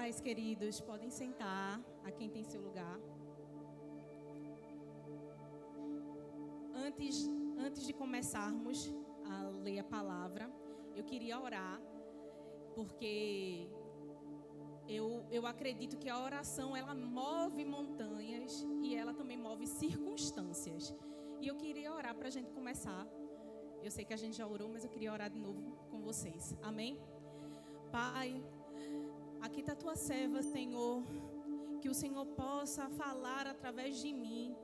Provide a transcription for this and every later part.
paz, queridos. Podem sentar a quem tem seu lugar. Antes de começarmos a ler a palavra, eu queria orar, porque eu acredito que a oração, ela move montanhas e ela também move circunstâncias. E eu queria orar para a gente começar. Eu sei que a gente já orou, mas eu queria orar de novo com vocês. Amém? Pai, aqui está a tua serva, Senhor. Que o Senhor possa falar através de mim.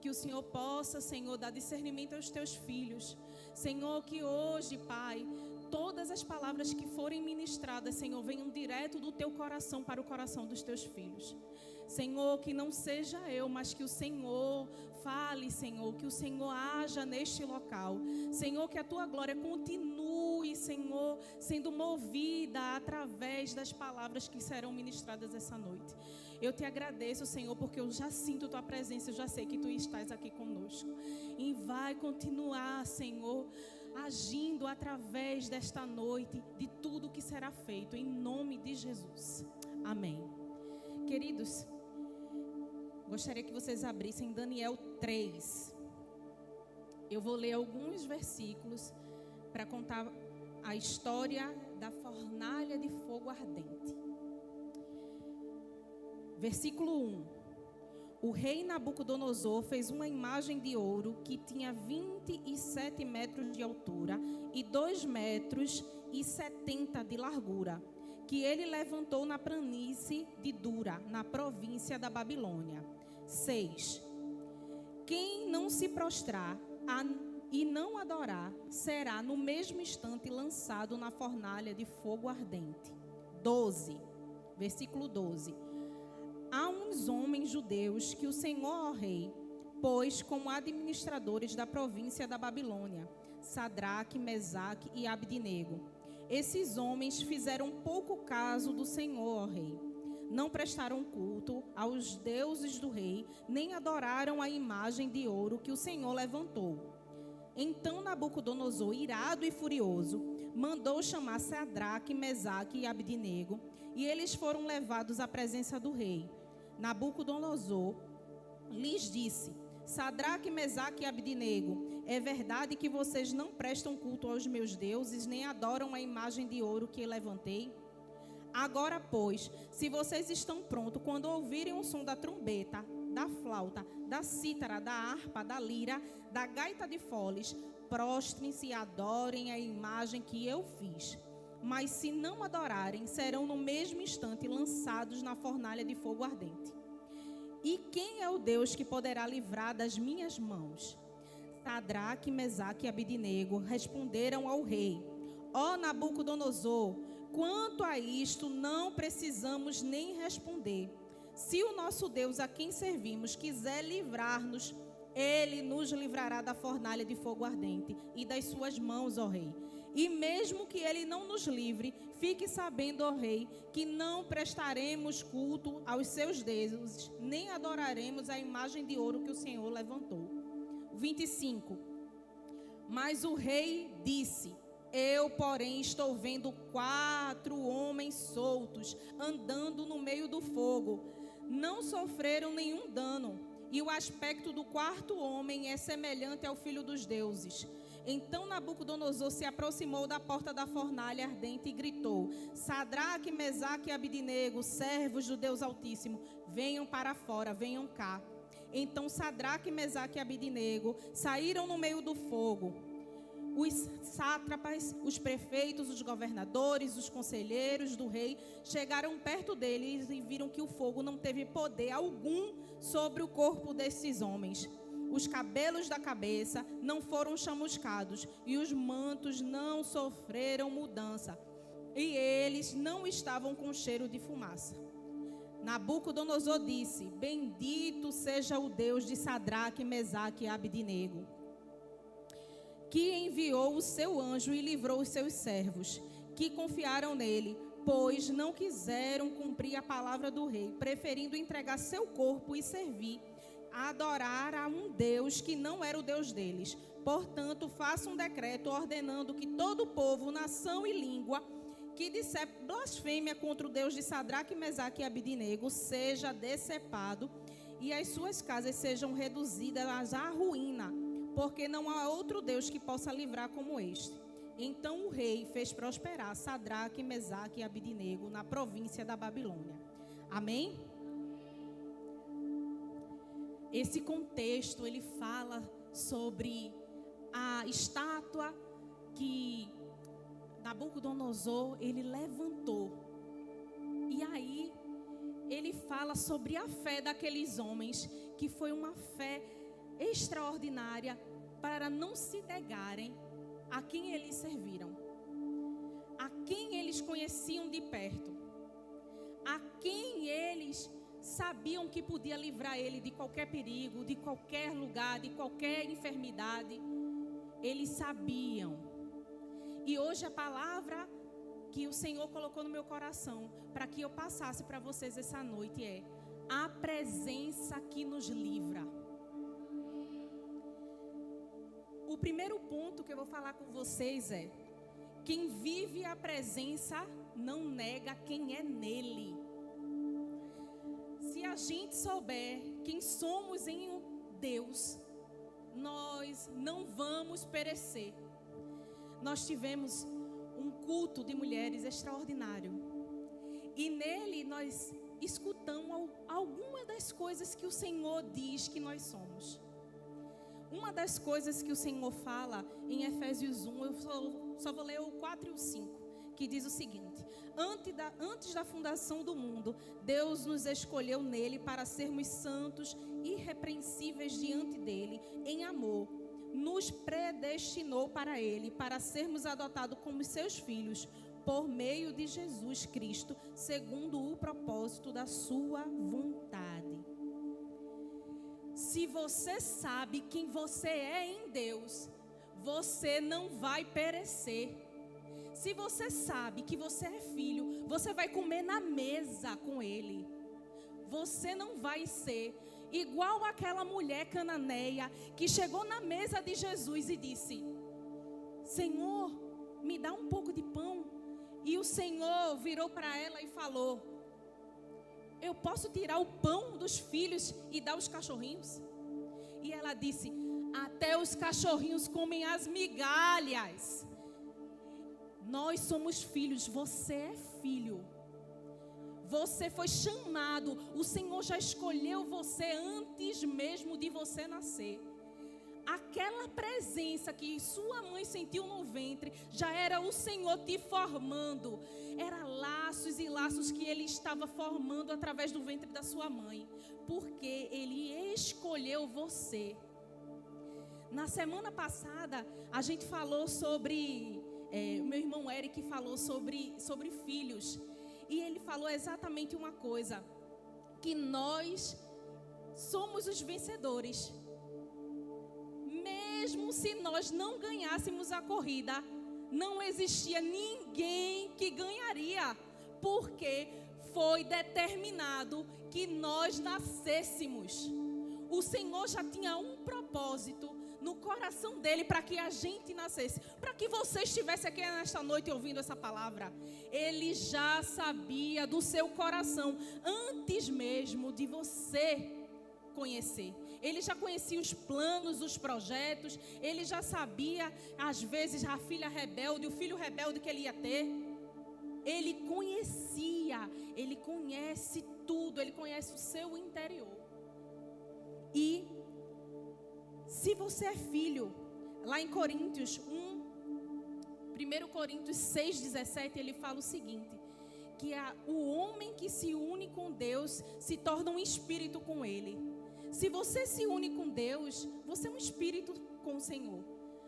Que o Senhor possa, Senhor, dar discernimento aos teus filhos. Senhor, que hoje, Pai, todas as palavras que forem ministradas, Senhor, venham direto do teu coração para o coração dos teus filhos. Senhor, que não seja eu, mas que o Senhor fale, Senhor, que o Senhor haja neste local. Senhor, que a tua glória continue, Senhor, sendo movida através das palavras que serão ministradas essa noite. Eu te agradeço, Senhor, porque eu já sinto tua presença, eu já sei que tu estás aqui conosco. E vai continuar, Senhor, agindo através desta noite, de tudo que será feito, em nome de Jesus. Amém. Queridos, gostaria que vocês abrissem Daniel 3. Eu vou ler alguns versículos para contar a história da fornalha de fogo ardente. Versículo 1. O rei Nabucodonosor fez uma imagem de ouro que tinha 27 metros de altura e 2,70 metros de largura, que ele levantou na planície de Dura, na província da Babilônia. 6. Quem não se prostrar e não adorar, será no mesmo instante lançado na fornalha de fogo ardente. 12. Versículo 12. Há uns homens judeus que o Senhor, ó rei, pôs como administradores da província da Babilônia, Sadraque, Mesaque e Abdinego. Esses homens fizeram pouco caso do Senhor, ó rei. Não prestaram culto aos deuses do rei, nem adoraram a imagem de ouro que o Senhor levantou. Então Nabucodonosor, irado e furioso, mandou chamar Sadraque, Mesaque e Abdinego, e eles foram levados à presença do rei. Nabucodonosor lhes disse: Sadraque, Mesaque e Abdinego, é verdade que vocês não prestam culto aos meus deuses, nem adoram a imagem de ouro que levantei? Agora, pois, se vocês estão prontos, quando ouvirem o som da trombeta, da flauta, da cítara, da harpa, da lira, da gaita de foles, prostrem-se e adorem a imagem que eu fiz. Mas se não adorarem, serão no mesmo instante lançados na fornalha de fogo ardente. E quem é o Deus que poderá livrar das minhas mãos? Sadraque, Mesaque e Abdinego responderam ao rei: Ó Nabucodonosor, quanto a isto não precisamos nem responder. Se o nosso Deus a quem servimos quiser livrar-nos, ele nos livrará da fornalha de fogo ardente e das suas mãos, ó rei. E mesmo que ele não nos livre, fique sabendo, ó rei, que não prestaremos culto aos seus deuses, nem adoraremos a imagem de ouro que o Senhor levantou. 25. Mas o rei disse: Eu, porém, estou vendo 4 homens soltos, andando no meio do fogo. Não sofreram nenhum dano, e o aspecto do 4º homem é semelhante ao filho dos deuses. Então Nabucodonosor se aproximou da porta da fornalha ardente e gritou: Sadraque, Mesaque e Abdinego, servos do Deus Altíssimo, venham para fora, venham cá. Então Sadraque, Mesaque e Abdinego saíram no meio do fogo. Os sátrapas, os prefeitos, os governadores, os conselheiros do rei chegaram perto deles e viram que o fogo não teve poder algum sobre o corpo desses homens. Os cabelos da cabeça não foram chamuscados e os mantos não sofreram mudança. E eles não estavam com cheiro de fumaça. Nabucodonosor disse: Bendito seja o Deus de Sadraque, Mesaque e Abdinego, que enviou o seu anjo e livrou os seus servos, que confiaram nele, pois não quiseram cumprir a palavra do rei, preferindo entregar seu corpo e servir a adorar a um Deus que não era o Deus deles. Portanto, faça um decreto ordenando que todo povo, nação e língua que disser blasfêmia contra o Deus de Sadraque, Mesaque e Abidinego seja decepado e as suas casas sejam reduzidas à ruína, porque não há outro Deus que possa livrar como este. Então o rei fez prosperar Sadraque, Mesaque e Abidinego na província da Babilônia. Amém? Esse contexto, ele fala sobre a estátua que Nabucodonosor, ele levantou. E aí, ele fala sobre a fé daqueles homens, que foi uma fé extraordinária para não se negarem a quem eles serviram, a quem eles conheciam de perto, a quem eles sabiam que podia livrar ele de qualquer perigo, de qualquer lugar, de qualquer enfermidade. Eles sabiam. E hoje a palavra que o Senhor colocou no meu coração para que eu passasse para vocês essa noite é: a presença que nos livra. O primeiro ponto que eu vou falar com vocês é: quem vive a presença não nega quem é nele. Se a gente souber quem somos em Deus, nós não vamos perecer. Nós tivemos um culto de mulheres extraordinário. E nele nós escutamos algumas das coisas que o Senhor diz que nós somos. Uma das coisas que o Senhor fala em Efésios 1, eu só vou ler o 4 e o 5, que diz o seguinte: Antes da fundação do mundo, Deus nos escolheu nele para sermos santos e irrepreensíveis diante dele, em amor. Nos predestinou para ele, para sermos adotados como seus filhos, por meio de Jesus Cristo, segundo o propósito da sua vontade. Se você sabe quem você é em Deus, você não vai perecer. Se você sabe que você é filho, você vai comer na mesa com ele. Você não vai ser igual aquela mulher cananeia que chegou na mesa de Jesus e disse: Senhor, me dá um pouco de pão. E o Senhor virou para ela e falou: eu posso tirar o pão dos filhos e dar aos cachorrinhos? E ela disse: até os cachorrinhos comem as migalhas. Nós somos filhos, você é filho. Você foi chamado, o Senhor já escolheu você antes mesmo de você nascer. Aquela presença que sua mãe sentiu no ventre, já era o Senhor te formando. Era laços e laços que Ele estava formando através do ventre da sua mãe. Porque Ele escolheu você. Na semana passada, a gente falou sobre... o meu irmão Eric falou sobre filhos. E ele falou exatamente uma coisa: que nós somos os vencedores. Mesmo se nós não ganhássemos a corrida, não existia ninguém que ganharia, porque foi determinado que nós nascêssemos. O Senhor já tinha um propósito no coração dele para que a gente nascesse, para que você estivesse aqui nesta noite ouvindo essa palavra. Ele já sabia do seu coração antes mesmo de você conhecer. Ele já conhecia os planos, os projetos. Ele já sabia, às vezes, a filha rebelde, o filho rebelde que ele ia ter. Ele conhecia, ele conhece tudo, ele conhece o seu interior. E se você é filho, lá em Coríntios 1 Coríntios 6,17, ele fala o seguinte: que o homem que se une com Deus se torna um espírito com Ele. Se você se une com Deus, você é um espírito com o Senhor.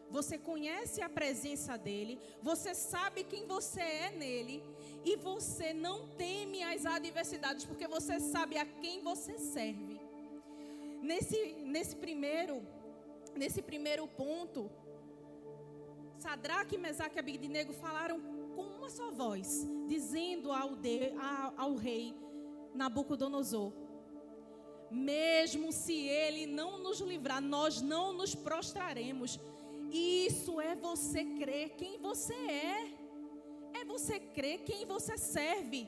Você conhece a presença dEle, você sabe quem você é nele, e você não teme as adversidades, porque você sabe a quem você serve. Nesse primeiro ponto, Sadraque, Mesaque e Abidinego falaram com uma só voz, dizendo ao rei Nabucodonosor: mesmo se ele não nos livrar, nós não nos prostraremos. Isso é você crer quem você é. É você crer quem você serve.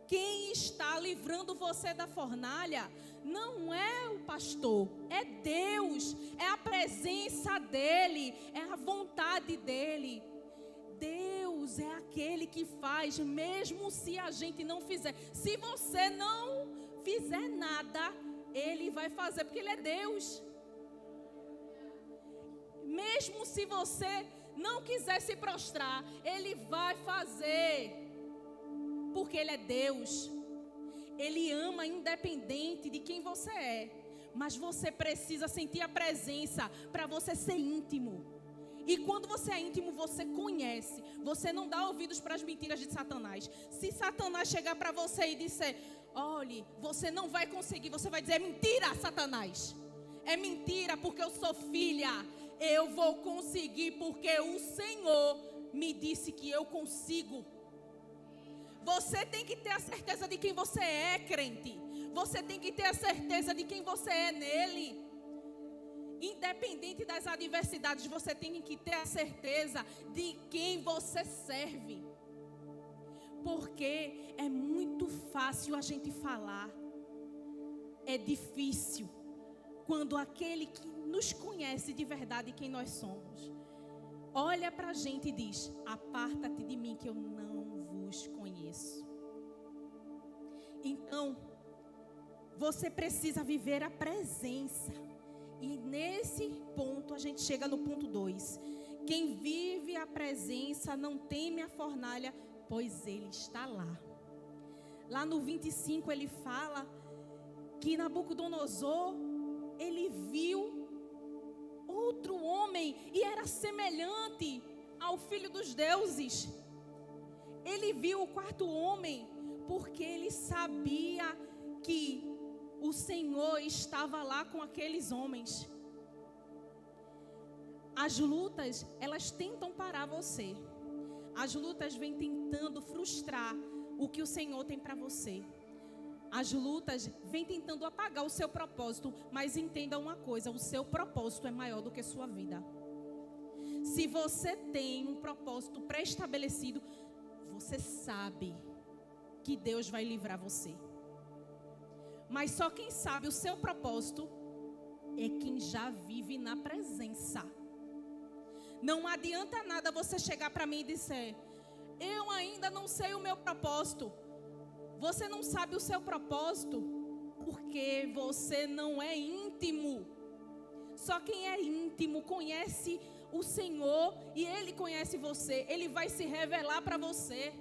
Quem está livrando você da fornalha não é o pastor, é Deus, é a presença dEle, é a vontade dEle. Deus é aquele que faz, mesmo se a gente não fizer. Se você não fizer nada, Ele vai fazer, porque Ele é Deus. Mesmo se você não quiser se prostrar, Ele vai fazer, porque Ele é Deus. Ele ama independente de quem você é, mas você precisa sentir a presença para você ser íntimo. E quando você é íntimo, você conhece. Você não dá ouvidos para as mentiras de Satanás. Se Satanás chegar para você e disser: olhe, você não vai conseguir, você vai dizer: é mentira, Satanás. É mentira, porque eu sou filha. Eu vou conseguir porque o Senhor me disse que eu consigo. Você tem que ter a certeza de quem você é, crente. Você tem que ter a certeza de quem você é nele. Independente das adversidades, você tem que ter a certeza de quem você serve. Porque é muito fácil a gente falar. É difícil quando aquele que nos conhece de verdade quem nós somos olha para a gente e diz: aparta-te de mim que eu não vos conheço. Então, você precisa viver a presença. E nesse ponto a gente chega no ponto 2. Quem vive a presença não teme a fornalha, pois Ele está lá. Lá no 25 ele fala que Nabucodonosor, ele viu outro homem e era semelhante ao filho dos deuses. Ele viu o quarto homem porque ele sabia que o Senhor estava lá com aqueles homens. As lutas, elas tentam parar você. As lutas vêm tentando frustrar o que o Senhor tem para você. As lutas vêm tentando apagar o seu propósito, mas entenda uma coisa: o seu propósito é maior do que sua vida. Se você tem um propósito pré-estabelecido, você sabe que Deus vai livrar você. Mas só quem sabe o seu propósito é quem já vive na presença. Não adianta nada você chegar para mim e dizer: eu ainda não sei o meu propósito. Você não sabe o seu propósito porque você não é íntimo. Só quem é íntimo conhece o Senhor e Ele conhece você. Ele vai se revelar para você.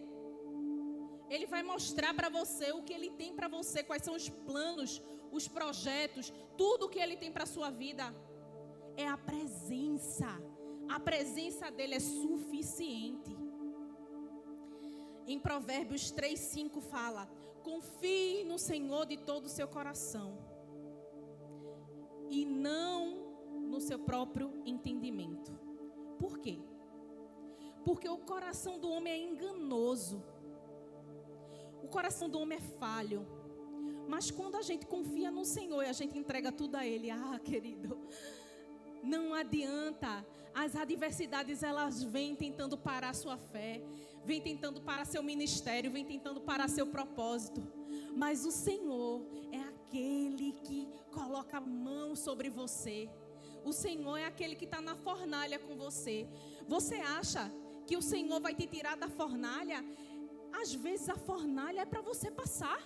Ele vai mostrar para você o que Ele tem para você, quais são os planos, os projetos, tudo o que Ele tem para a sua vida. É a presença. A presença dEle é suficiente. Em Provérbios 3:5 fala: confie no Senhor de todo o seu coração e não no seu próprio entendimento. Por quê? Porque o coração do homem é enganoso. O coração do homem é falho. Mas quando a gente confia no Senhor e a gente entrega tudo a Ele, querido, não adianta. As adversidades, elas vêm tentando parar sua fé, vêm tentando parar seu ministério, vêm tentando parar seu propósito. Mas o Senhor é aquele que coloca a mão sobre você. O Senhor é aquele que está na fornalha com você. Você acha que o Senhor vai te tirar da fornalha? Às vezes a fornalha é para você passar.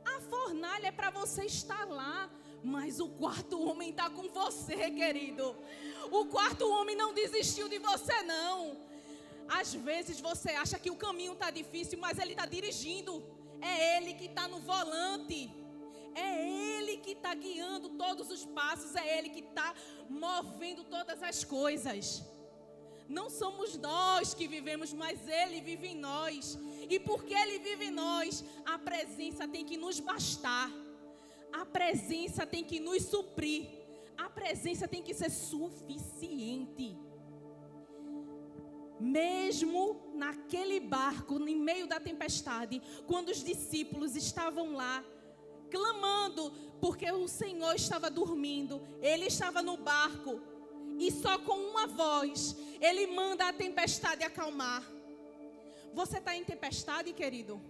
A fornalha é para você estar lá. Mas o quarto homem está com você, querido. O quarto homem não desistiu de você, não. Às vezes você acha que o caminho está difícil, mas ele está dirigindo. É Ele que está no volante. É Ele que está guiando todos os passos. É Ele que está movendo todas as coisas. Não somos nós que vivemos, mas Ele vive em nós. E porque Ele vive em nós, a presença tem que nos bastar. A presença tem que nos suprir. A presença tem que ser suficiente. Mesmo naquele barco, no meio da tempestade, quando os discípulos estavam lá, clamando, porque o Senhor estava dormindo, Ele estava no barco, E só com uma voz, Ele manda a tempestade acalmar. Você está em tempestade, querido?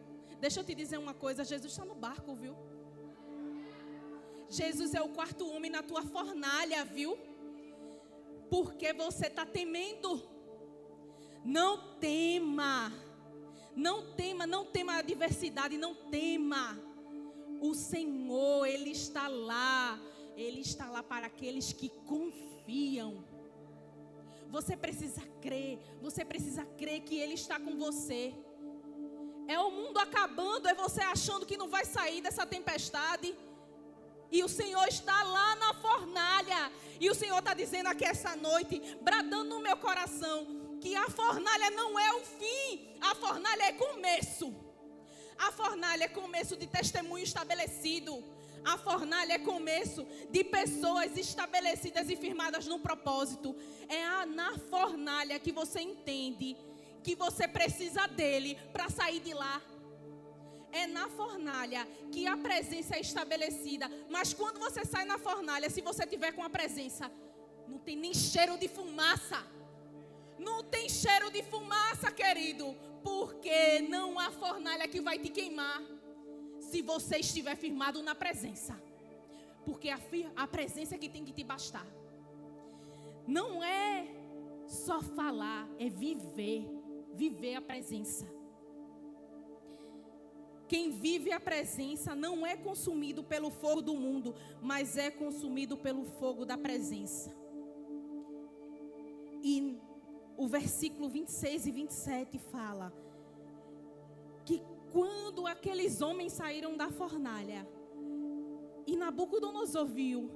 Deixa eu te dizer uma coisa, Jesus está no barco, viu? Jesus é o quarto homem na tua fornalha, viu? Porque você está temendo. Não tema. Não tema, não tema a adversidade, não tema. O Senhor, Ele está lá. Ele está lá para aqueles que confiam. Você precisa crer. Você precisa crer que Ele está com você. É o mundo acabando, é você achando que não vai sair dessa tempestade. E o Senhor está lá na fornalha. E o Senhor está dizendo aqui essa noite, bradando no meu coração, que a fornalha não é o fim, a fornalha é começo. A fornalha é começo de testemunho estabelecido. A fornalha é começo de pessoas estabelecidas e firmadas no propósito. É na fornalha que você entende que você precisa dele para sair de lá. É na fornalha que a presença é estabelecida. Mas quando você sai na fornalha, se você tiver com a presença, não tem nem cheiro de fumaça. Não tem cheiro de fumaça, querido. Porque não há fornalha que vai te queimar se você estiver firmado na presença. Porque a presença é que tem que te bastar. Não é só falar, é viver. Viver a presença. Quem vive a presença não é consumido pelo fogo do mundo, mas é consumido pelo fogo da presença. E o versículo 26 e 27 fala que quando aqueles homens saíram da fornalha e Nabucodonosor viu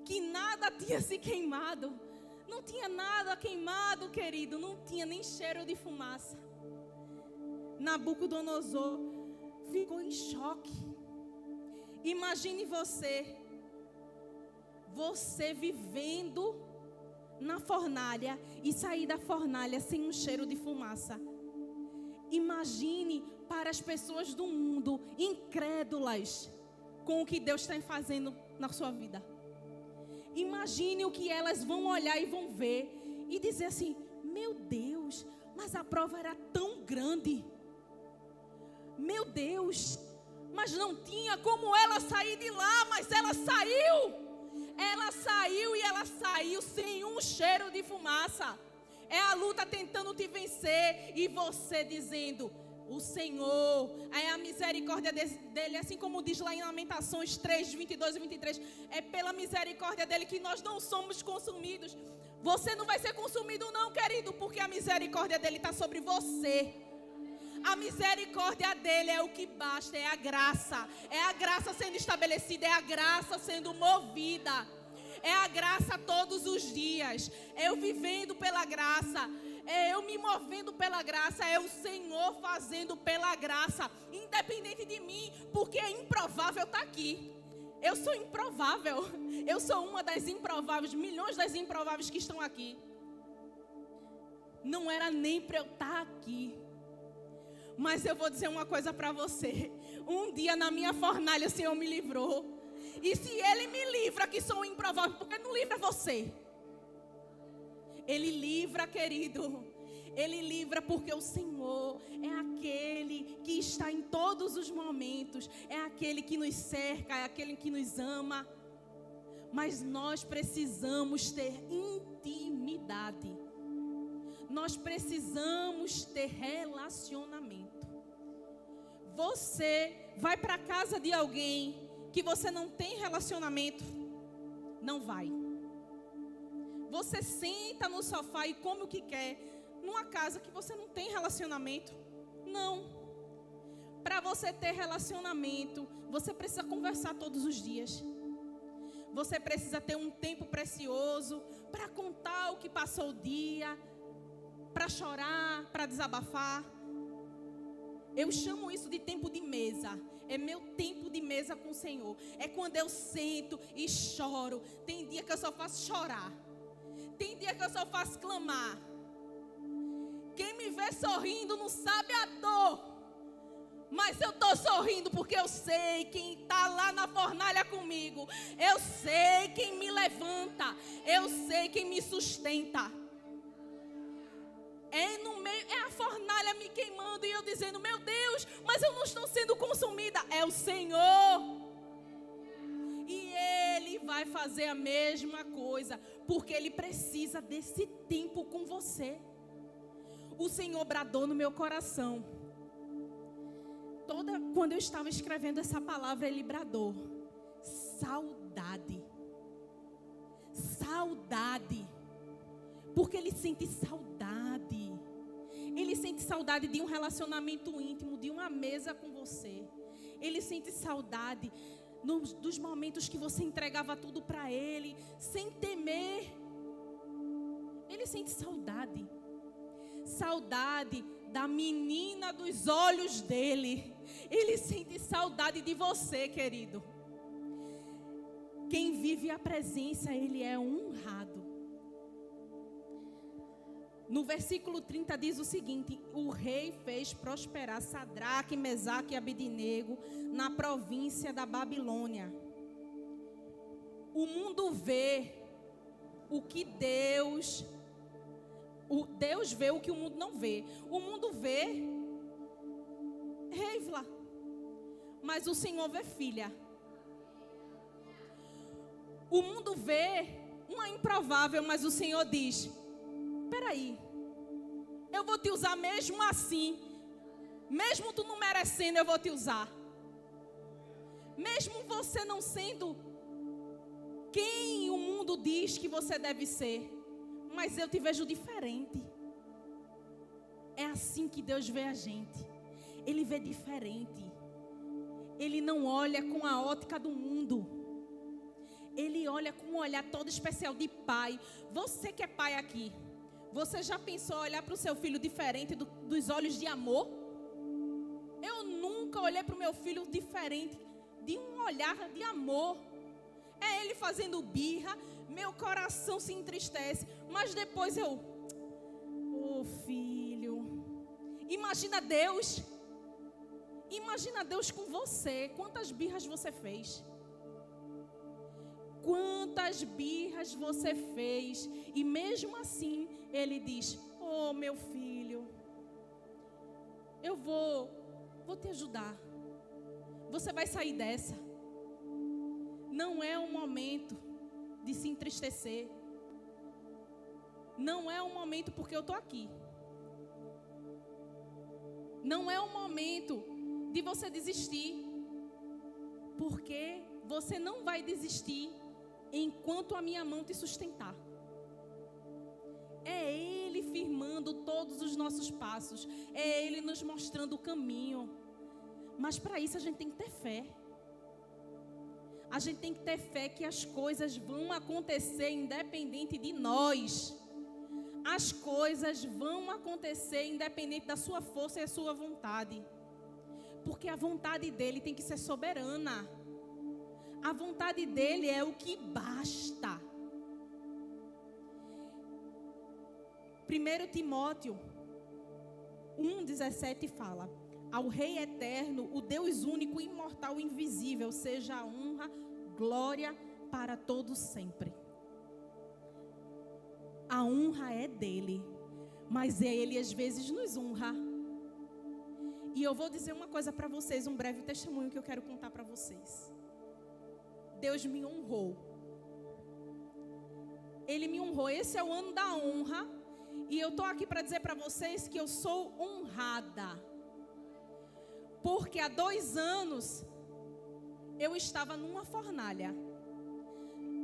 que nada tinha se queimado, não tinha nada queimado, querido, não tinha nem cheiro de fumaça. Nabucodonosor ficou em choque. Imagine você vivendo na fornalha e sair da fornalha sem um cheiro de fumaça. Imagine para as pessoas do mundo incrédulas com o que Deus está fazendo na sua vida. Imagine o que elas vão olhar e vão ver e dizer assim: meu Deus, mas a prova era tão grande. Meu Deus, mas não tinha como ela sair de lá, mas ela saiu. Ela saiu e ela saiu sem um cheiro de fumaça. É a luta tentando te vencer e você dizendo: o Senhor, é a misericórdia dele, assim como diz lá em Lamentações 3, 22 e 23. É pela misericórdia dele que nós não somos consumidos. Você não vai ser consumido não, querido, porque a misericórdia dele está sobre você. A misericórdia dele é o que basta, é a graça. É a graça sendo estabelecida, é a graça sendo movida. É a graça todos os dias. É eu vivendo pela graça. É eu me movendo pela graça. É o Senhor fazendo pela graça. Independente de mim, porque é improvável estar aqui. Eu sou improvável. Eu sou uma das improváveis, milhões das improváveis que estão aqui. Não era nem para eu estar aqui. Mas eu vou dizer uma coisa para você. Um dia na minha fornalha o Senhor me livrou. E se Ele me livra, que sou improvável, por que não livra você? Ele livra, querido. Ele livra porque o Senhor é aquele que está em todos os momentos. É aquele que nos cerca, é aquele que nos ama. Mas nós precisamos ter intimidade. Nós precisamos ter relacionamento. Você vai para a casa de alguém que você não tem relacionamento? Não vai. Você senta no sofá e come o que quer numa casa que você não tem relacionamento? Não. Para você ter relacionamento, você precisa conversar todos os dias. Você precisa ter um tempo precioso para contar o que passou o dia, para chorar, para desabafar. Eu chamo isso de tempo de mesa. É meu tempo de mesa com o Senhor. É quando eu sento e choro. Tem dia que eu só faço chorar. Tem dia que eu só faço clamar. Quem me vê sorrindo não sabe a dor. Mas eu estou sorrindo porque eu sei quem está lá na fornalha comigo. Eu sei quem me levanta. Eu sei quem me sustenta. É a fornalha me queimando e eu dizendo, meu Deus, mas eu não estou sendo consumida. É o Senhor. E Ele vai fazer a mesma coisa, porque Ele precisa desse tempo com você. O Senhor bradou no meu coração. Quando eu estava escrevendo essa palavra, Ele bradou: saudade. Saudade. Porque Ele sente saudade. Ele sente saudade de um relacionamento íntimo, de uma mesa com você. Ele sente saudade dos momentos que você entregava tudo para Ele, sem temer. Ele sente saudade. Saudade da menina dos olhos dele. Ele sente saudade de você, querido. Quem vive a presença, ele é honrado. No versículo 30 diz o seguinte: o rei fez prosperar Sadraque, Mesaque e Abednego na província da Babilônia. O mundo vê o que Deus vê o que o mundo não vê. O mundo vê Reivla, mas o Senhor vê filha. O mundo vê uma improvável, mas o Senhor diz: peraí, eu vou te usar mesmo assim. Mesmo tu não merecendo, eu vou te usar. Mesmo você não sendo quem o mundo diz que você deve ser, mas eu te vejo diferente. É assim que Deus vê a gente. Ele vê diferente. Ele não olha com a ótica do mundo. Ele olha com um olhar todo especial de pai. Você que é pai aqui, você já pensou olhar para o seu filho diferente dos olhos de amor? Eu nunca olhei para o meu filho diferente de um olhar de amor. É ele fazendo birra, meu coração se entristece, mas depois filho, imagina Deus com você. Quantas birras você fez? Quantas birras você fez? E mesmo assim, Ele diz: oh, meu filho, eu vou te ajudar. Você vai sair dessa. Não é um momento de se entristecer. Não é um momento porque eu estou aqui. Não é um momento de você desistir. Porque você não vai desistir enquanto a minha mão te sustentar. É Ele firmando todos os nossos passos. É Ele nos mostrando o caminho. Mas para isso a gente tem que ter fé. A gente tem que ter fé que as coisas vão acontecer independente de nós. As coisas vão acontecer independente da sua força e da sua vontade. Porque a vontade dele tem que ser soberana. A vontade dele é o que basta. 1 Timóteo 1,17 fala: ao Rei eterno, o Deus único, imortal, invisível, seja a honra, glória para todos sempre. A honra é dele, mas ele às vezes nos honra. E eu vou dizer uma coisa para vocês, um breve testemunho que eu quero contar para vocês. Deus me honrou. Ele me honrou. Esse é o ano da honra. E eu estou aqui para dizer para vocês que eu sou honrada. Porque há 2 anos eu estava numa fornalha.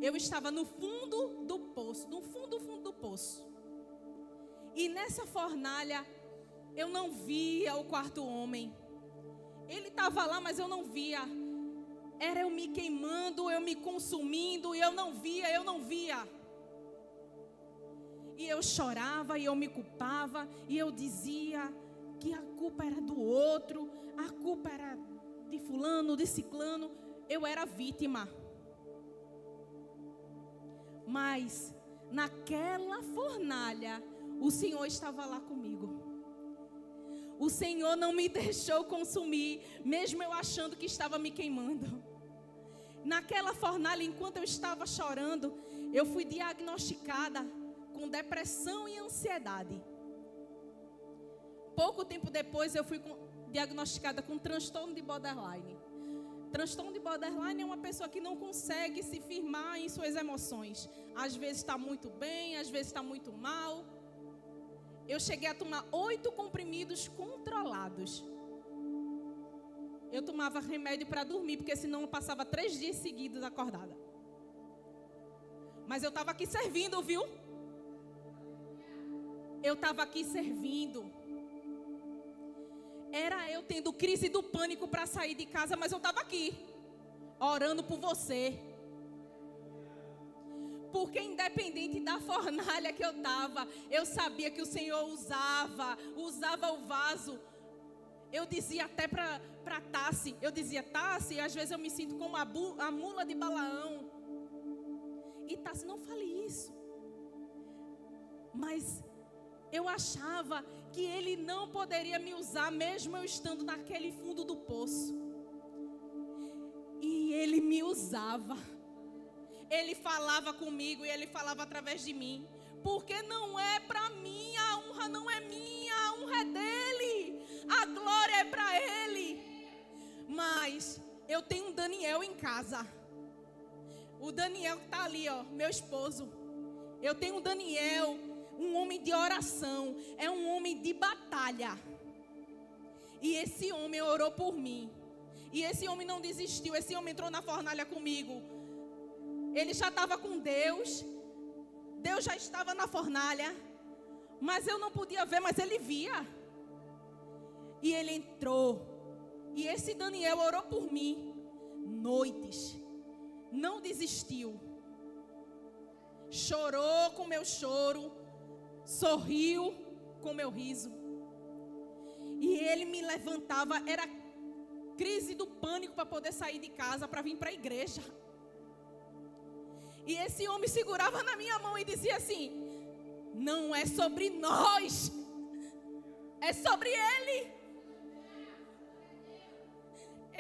Eu estava no fundo do poço. No fundo do poço. E nessa fornalha eu não via o quarto homem. Ele estava lá, mas eu não via. Era eu me queimando, eu me consumindo, e eu não via. E eu chorava, e eu me culpava, e eu dizia que a culpa era do outro, a culpa era de fulano, de ciclano. Eu era vítima. Mas naquela fornalha, o Senhor estava lá comigo. o Senhor não me deixou consumir, mesmo eu achando que estava me queimando. Naquela fornalha, enquanto eu estava chorando, eu fui diagnosticada com depressão e ansiedade. Pouco tempo depois, eu fui diagnosticada com transtorno de borderline. Transtorno de borderline é uma pessoa que não consegue se firmar em suas emoções. Às vezes está muito bem, às vezes está muito mal. Eu cheguei a tomar 8 comprimidos controlados. Eu tomava remédio para dormir, porque senão eu passava 3 dias seguidos acordada. Mas eu estava aqui servindo, viu? Eu estava aqui servindo. Era eu tendo crise do pânico para sair de casa, mas eu estava aqui, orando por você. Porque independente da fornalha que eu estava, eu sabia que o Senhor usava o vaso. Eu dizia até para Tassi, Tassi, às vezes eu me sinto como a mula de Balaão. E Tassi, não fale isso. Mas eu achava que Ele não poderia me usar, mesmo eu estando naquele fundo do poço. E Ele me usava. Ele falava comigo e Ele falava através de mim. Porque não é para mim, a honra não é minha, a honra é dEle. A glória é para Ele. Mas eu tenho um Daniel em casa. O Daniel que está ali, ó, meu esposo. Eu tenho um Daniel, um homem de oração. É um homem de batalha. E esse homem orou por mim. E esse homem não desistiu. Esse homem entrou na fornalha comigo. Ele já estava com Deus. Deus já estava na fornalha. Mas eu não podia ver, mas ele via. E ele entrou. E esse Daniel orou por mim noites. Não desistiu. Chorou com meu choro. Sorriu com meu riso. E ele me levantava. Era crise do pânico para poder sair de casa, para vir para a igreja. E esse homem segurava na minha mão e dizia assim: não é sobre nós, é sobre Ele.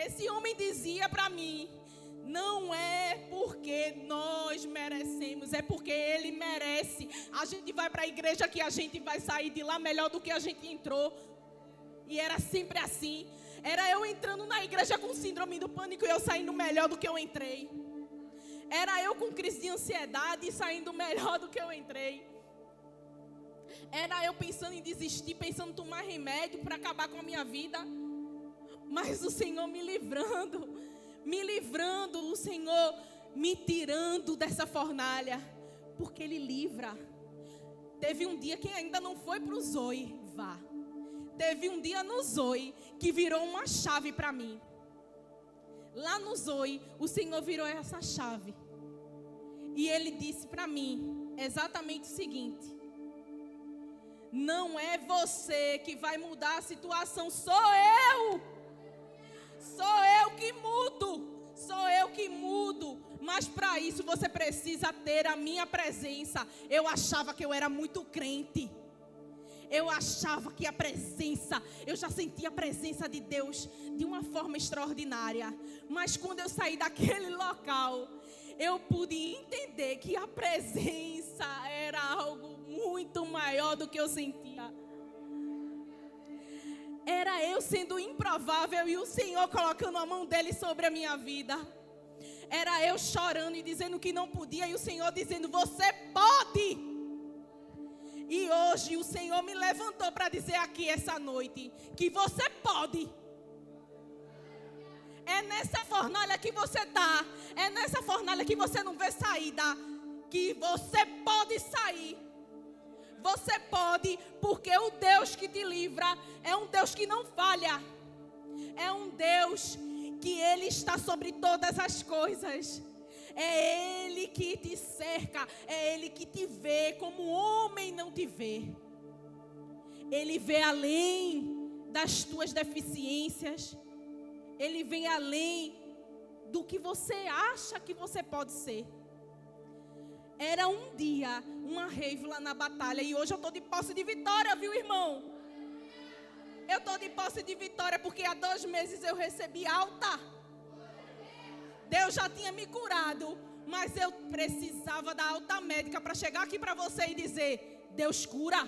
Esse homem dizia para mim: não é porque nós merecemos, é porque Ele merece. A gente vai para a igreja que a gente vai sair de lá melhor do que a gente entrou. E era sempre assim. Era eu entrando na igreja com síndrome do pânico e eu saindo melhor do que eu entrei. Era eu com crise de ansiedade e saindo melhor do que eu entrei. Era eu pensando em desistir, pensando em tomar remédio para acabar com a minha vida. Mas o Senhor me livrando, o Senhor me tirando dessa fornalha. Porque Ele livra. Teve um dia, quem ainda não foi para o Zoe, vá. Teve um dia no Zoe que virou uma chave para mim. Lá no Zoe, o Senhor virou essa chave. E Ele disse para mim exatamente o seguinte: não é você que vai mudar a situação, sou eu. Sou eu que mudo. Sou eu que mudo. Mas para isso você precisa ter a minha presença. Eu achava que eu era muito crente. Eu achava que a presença, eu já sentia a presença de Deus de uma forma extraordinária. Mas quando eu saí daquele local, eu pude entender que a presença era algo muito maior do que eu sentia. Era eu sendo improvável e o Senhor colocando a mão dele sobre a minha vida. Era eu chorando e dizendo que não podia e o Senhor dizendo: você pode. E hoje o Senhor me levantou para dizer aqui essa noite que você pode. É nessa fornalha que você está. É nessa fornalha que você não vê saída. Que você pode sair. Você pode, porque o Deus que te livra é um Deus que não falha. É um Deus que Ele está sobre todas as coisas. É Ele que te cerca, é Ele que te vê como o homem não te vê. Ele vê além das tuas deficiências. Ele vem além do que você acha que você pode ser. Era um dia, uma rave lá na batalha, e hoje eu estou de posse de vitória, viu, irmão? Eu estou de posse de vitória porque há 2 meses eu recebi alta. Deus já tinha me curado, mas eu precisava da alta médica para chegar aqui para você e dizer: Deus cura,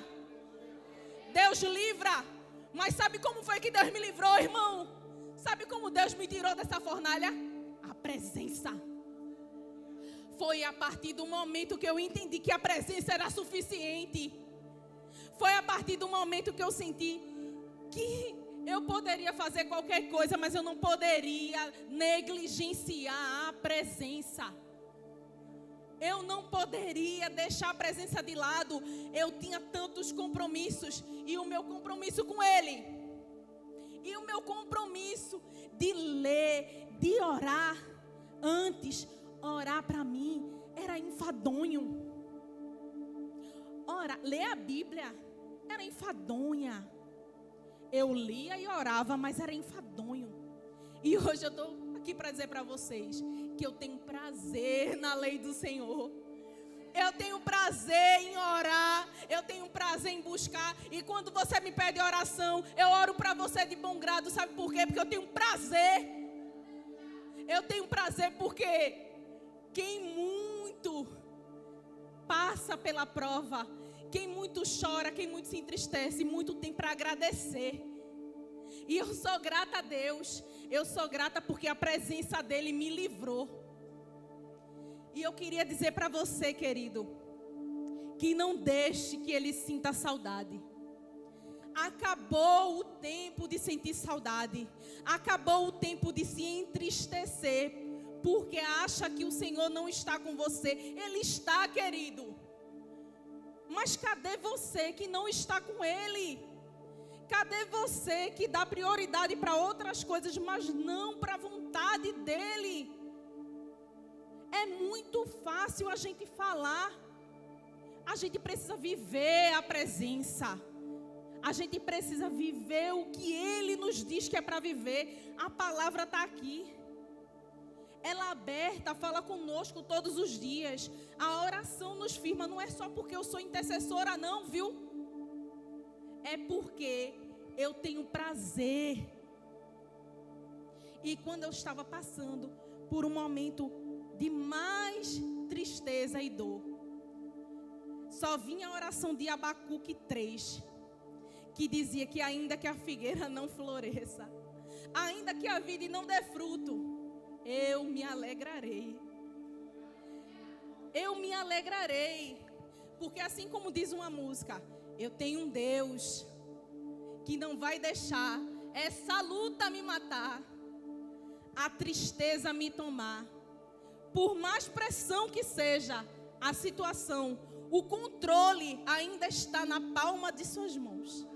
Deus livra. Mas sabe como foi que Deus me livrou, irmão? Sabe como Deus me tirou dessa fornalha? A presença. Foi a partir do momento que eu entendi que a presença era suficiente. Foi a partir do momento que eu senti que eu poderia fazer qualquer coisa, mas eu não poderia negligenciar a presença. Eu não poderia deixar a presença de lado. Eu tinha tantos compromissos. E o meu compromisso com Ele. E o meu compromisso de ler, de orar. Antes, orar para mim era enfadonho. Ler a Bíblia era enfadonha. Eu lia e orava, mas era enfadonho. E hoje eu estou aqui para dizer para vocês que eu tenho prazer na lei do Senhor. Eu tenho prazer em orar. Eu tenho prazer em buscar. E quando você me pede oração, eu oro para você de bom grado. Sabe por quê? Porque eu tenho prazer. Eu tenho prazer porque quem muito passa pela prova, quem muito chora, quem muito se entristece, muito tem para agradecer. E eu sou grata a Deus. Eu sou grata porque a presença dEle me livrou. E eu queria dizer para você, querido, que não deixe que Ele sinta saudade. Acabou o tempo de sentir saudade. Acabou o tempo de se entristecer porque acha que o Senhor não está com você. Ele está, querido. Mas cadê você que não está com Ele? Cadê você que dá prioridade para outras coisas, mas não para a vontade dEle? É muito fácil a gente falar. A gente precisa viver a presença. A gente precisa viver o que Ele nos diz que é para viver. A palavra está aqui. Ela aberta, fala conosco todos os dias. A oração nos firma. Não é só porque eu sou intercessora não, viu? É porque eu tenho prazer. E quando eu estava passando por um momento de mais tristeza e dor, só vinha a oração de Abacuque 3, que dizia que ainda que a figueira não floresça, ainda que a vide não dê fruto, eu me alegrarei. Eu me alegrarei. Porque assim como diz uma música, eu tenho um Deus que não vai deixar essa luta me matar, a tristeza me tomar. Por mais pressão que seja a situação, o controle ainda está na palma de suas mãos.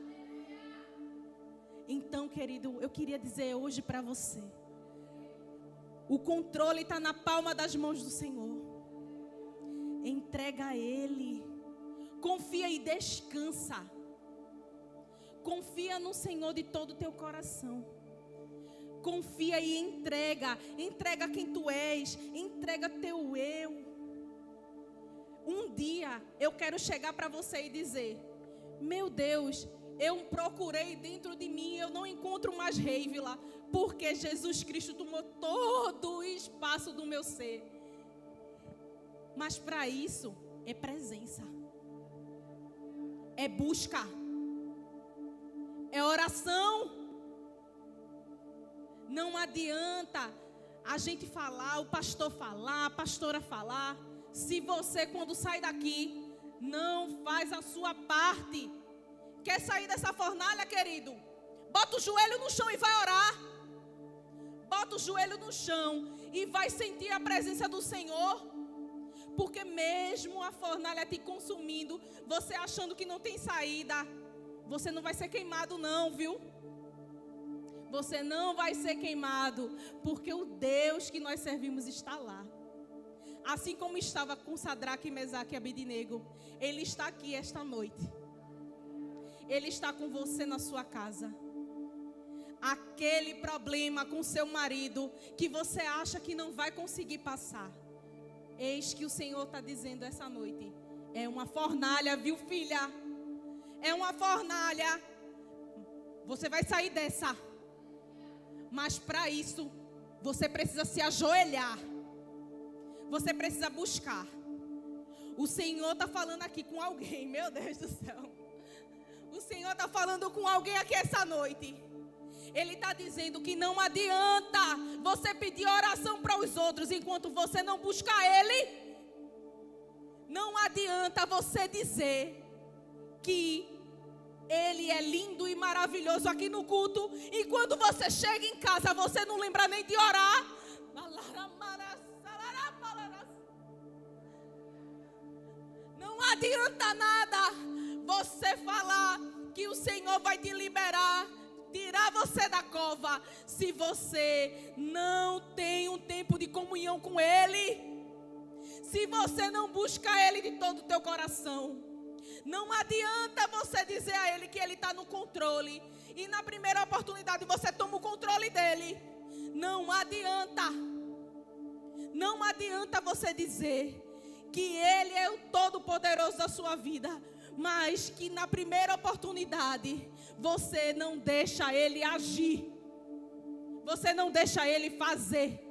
Então, querido, eu queria dizer hoje para você, o controle está na palma das mãos do Senhor. Entrega a Ele. Confia e descansa. Confia no Senhor de todo o teu coração. Confia e entrega. Entrega quem tu és. Entrega teu eu. Um dia eu quero chegar para você e dizer: meu Deus, eu procurei dentro de mim, eu não encontro mais Reivila, porque Jesus Cristo tomou todo o espaço do meu ser. Mas para isso é presença, é busca, é oração. Não adianta a gente falar, o pastor falar, a pastora falar, se você quando sai daqui não faz a sua parte. Quer sair dessa fornalha, querido? Bota o joelho no chão e vai orar. Bota o joelho no chão e vai sentir a presença do Senhor. Porque mesmo a fornalha te consumindo, você achando que não tem saída, você não vai ser queimado não, viu? Você não vai ser queimado, porque o Deus que nós servimos está lá. Assim como estava com Sadraque, Mesaque e Abednego, Ele está aqui esta noite. Ele está com você na sua casa. Aquele problema com seu marido que você acha que não vai conseguir passar, eis que o Senhor está dizendo essa noite: é uma fornalha, viu, filha? É uma fornalha, Você vai sair dessa. Mas para isso, você precisa se ajoelhar. Você precisa buscar. O Senhor está falando aqui com alguém. Meu Deus do céu. O Senhor está falando com alguém aqui essa noite. Ele está dizendo que não adianta você pedir oração para os outros enquanto você não buscar Ele. Não adianta você dizer que Ele é lindo e maravilhoso aqui no culto e quando você chega em casa você não lembra nem de orar. Não adianta nada você falar que o Senhor vai te liberar, tirar você da cova, se você não tem um tempo de comunhão com Ele. Se você não busca Ele de todo o teu coração. Não adianta você dizer a Ele que Ele está no controle e na primeira oportunidade você toma o controle dEle. Não adianta. Não adianta você dizer que Ele é o todo-poderoso da sua vida, mas que na primeira oportunidade você não deixa Ele agir. Você não deixa Ele fazer.